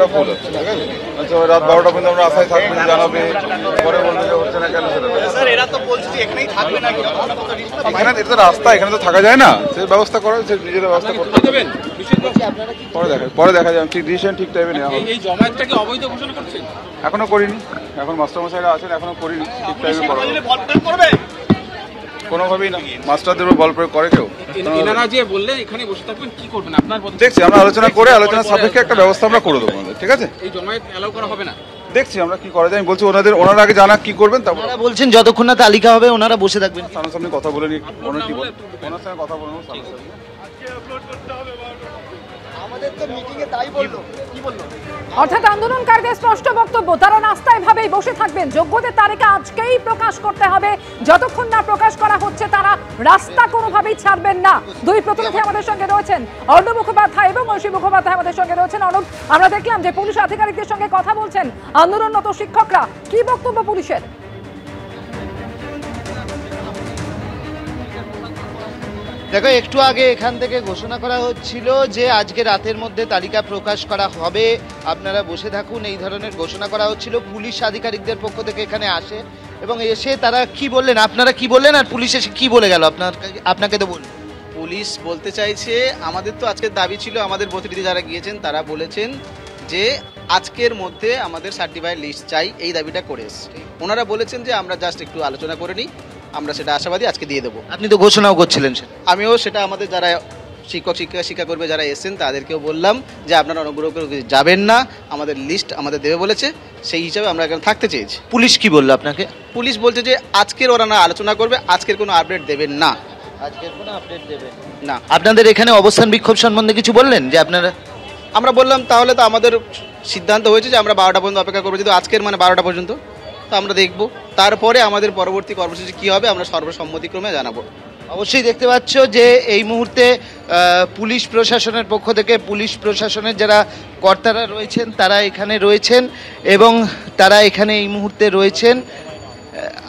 ওটা ভুল হচ্ছে, ঠিক আছে? আচ্ছা, রাত 12টা পর্যন্ত আমরা আশায় থাকবেন, জানাবে, পরে বলবে যে হচ্ছে না কেন সেটা। এখানে এটা রাস্তা, এখানে তো থাকা যায় না, সে ব্যবস্থা করে, সে নিজেদের ব্যবস্থা করতে হবে। পরে দেখা যাবে, ঠিক ডিসিশন ঠিক টাইমে নেওয়া হবে। এই জমায়েতটাকে অবৈধ ঘোষণা করছেন? এখনো করিনি, এখন মাস্টারমশাইরা আছেন, এখনো করিনি, ঠিক টাইমে করা কোনোভাবেই না। মাস্টারদের উপর বল প্রয়োগ করে কেউ? এনারা যে বললেন এখানে বসে থাকবেন, কি করবেন আপনার? দেখছি, আমরা আলোচনা করে আলোচনা সাপেক্ষে একটা ব্যবস্থা আমরা করে দেবো আমাদের, ঠিক আছে? এই জমায়েত অ্যালাউ করা হবে না? দেখছি আমরা কি করা যায়। আমি বলছি ওনারা আগে জানা কি করবেন, তারপর ওনারা বলছেন যতক্ষণ না তালিকা হবে ওনারা বসে থাকবেন। সামনাসামনি কথা বলে নি, ওনার কি বলেন, ওনার সঙ্গে কথা বলবো সামনাসামনি। অর্থাৎ আন্দোলনকারীদের স্পষ্ট বক্তব্য, তারা রাস্তায় ভাবেই বসে থাকবেন। যোগ্যদের তালিকা আজকেই প্রকাশ করতে হবে, যতক্ষণ না প্রকাশ করা হচ্ছে তারা রাস্তা কোনোভাবেই ছাড়বেন না। দুই প্রতিনিধি আমাদের সঙ্গে রয়েছেন, অর্ণব মুখোপাধ্যায় এবং ঐশী মুখোপাধ্যায় আমাদের সঙ্গে রয়েছেন। অর্ণব, আমরা দেখলাম যে পুলিশ আধিকারিকদের সঙ্গে কথা বলছেন আন্দোলনরত শিক্ষকরা, কি বক্তব্য পুলিশের? দেখো, একটু আগে এখান থেকে ঘোষণা করা হচ্ছিল যে আজকে রাতের মধ্যে তালিকা প্রকাশ করা হবে, আপনারা বসে থাকুন, এই ধরনের ঘোষণা করা হচ্ছিল। পুলিশ আধিকারিকদের পক্ষ থেকে এখানে আসে এবং এসে তারা কি বললেন, আপনারা কি বললেন, আর পুলিশ এসে কি বলে গেল আপনাকে তো বলুন। পুলিশ বলতে চাইছে, আমাদের তো আজকের দাবি ছিল, আমাদের প্রতিনিধি যারা গিয়েছেন তারা বলেছেন যে আজকের মধ্যে আমাদের সার্টিফাইড লিস্ট চাই, এই দাবিটা করে এসছে। ওনারা বলেছেন যে আমরা জাস্ট একটু আলোচনা করে নিই, আমরা সেটা আশাবাদী আজকে দিয়ে দেবো। আপনি তো ঘোষণাও করছিলেন সেটা। আমিও সেটা আমাদের যারা শিক্ষাকর্মী যারা এসেছেন তাদেরকেও বললাম যে আপনারা অনুগ্রহ করে যাবেন না, আমাদের লিস্ট আমাদের দেবে বলেছে, সেই হিসাবে আমরা এখানে থাকতে চেয়েছি। পুলিশ কি বললো আপনাকে? পুলিশ বলছে যে আজকের ওরা না আলোচনা করবে, আজকের কোনো আপডেট দেবেন না। আজকের কোনো আপডেট দেবেন না। আপনাদের এখানে অবস্থান বিক্ষোভ সম্বন্ধে কিছু বললেন যে আপনারা? আমরা বললাম তাহলে তো আমাদের সিদ্ধান্ত হয়েছে যে আমরা 12টা পর্যন্ত অপেক্ষা করবো, যদি আজকের মানে 12টা পর্যন্ত, তো আমরা দেখব, তারপরে আমাদের পরবর্তী কর্মসূচি কী হবে আমরা সর্বসম্মতিক্রমে জানাবো। অবশ্যই দেখতে পাচ্ছ যে এই মুহূর্তে পুলিশ প্রশাসনের পক্ষ থেকে পুলিশ প্রশাসনের যারা কর্তারা রয়েছেন তারা এখানে রয়েছেন এবং তারা এখানে এই মুহূর্তে রয়েছেন।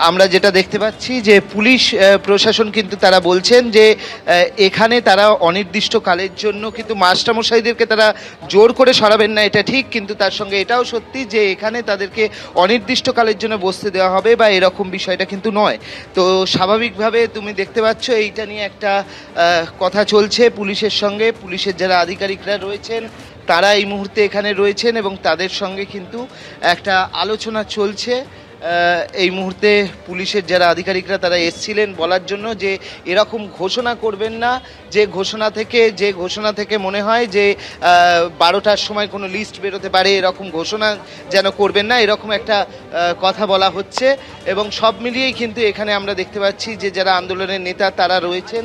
আমরা যেটা দেখতে পাচ্ছি যে পুলিশ প্রশাসন কিন্তু তারা বলছেন যে এখানে তারা অনির্দিষ্টকালের জন্য কিন্তু মাস্টারমশাইদেরকে তারা জোর করে সরাবেন না, এটা ঠিক, কিন্তু তার সঙ্গে এটাও সত্যি যে এখানে তাদেরকে অনির্দিষ্টকালের জন্য বসতে দেওয়া হবে বা এরকম বিষয়টা কিন্তু নয়। তো স্বাভাবিকভাবে তুমি দেখতে পাচ্ছ এইটা নিয়ে একটা কথা চলছে পুলিশের সঙ্গে, পুলিশের যারা আধিকারিকরা রয়েছেন তারা এই মুহূর্তে এখানে রয়েছেন এবং তাদের সঙ্গে কিন্তু একটা আলোচনা চলছে। এই মুহূর্তে পুলিশের যারা আধিকারিকরা তারা এসছিলেন বলার জন্য যে এরকম ঘোষণা করবেন না, যে ঘোষণা থেকে মনে হয় যে 12টার সময় কোনো লিস্ট বেরোতে পারে, এরকম ঘোষণা যেন করবেন না, এরকম একটা কথা বলা হচ্ছে। এবং সব মিলিয়েই কিন্তু এখানে আমরা দেখতে পাচ্ছি যে যারা আন্দোলনের নেতা তারা রয়েছেন।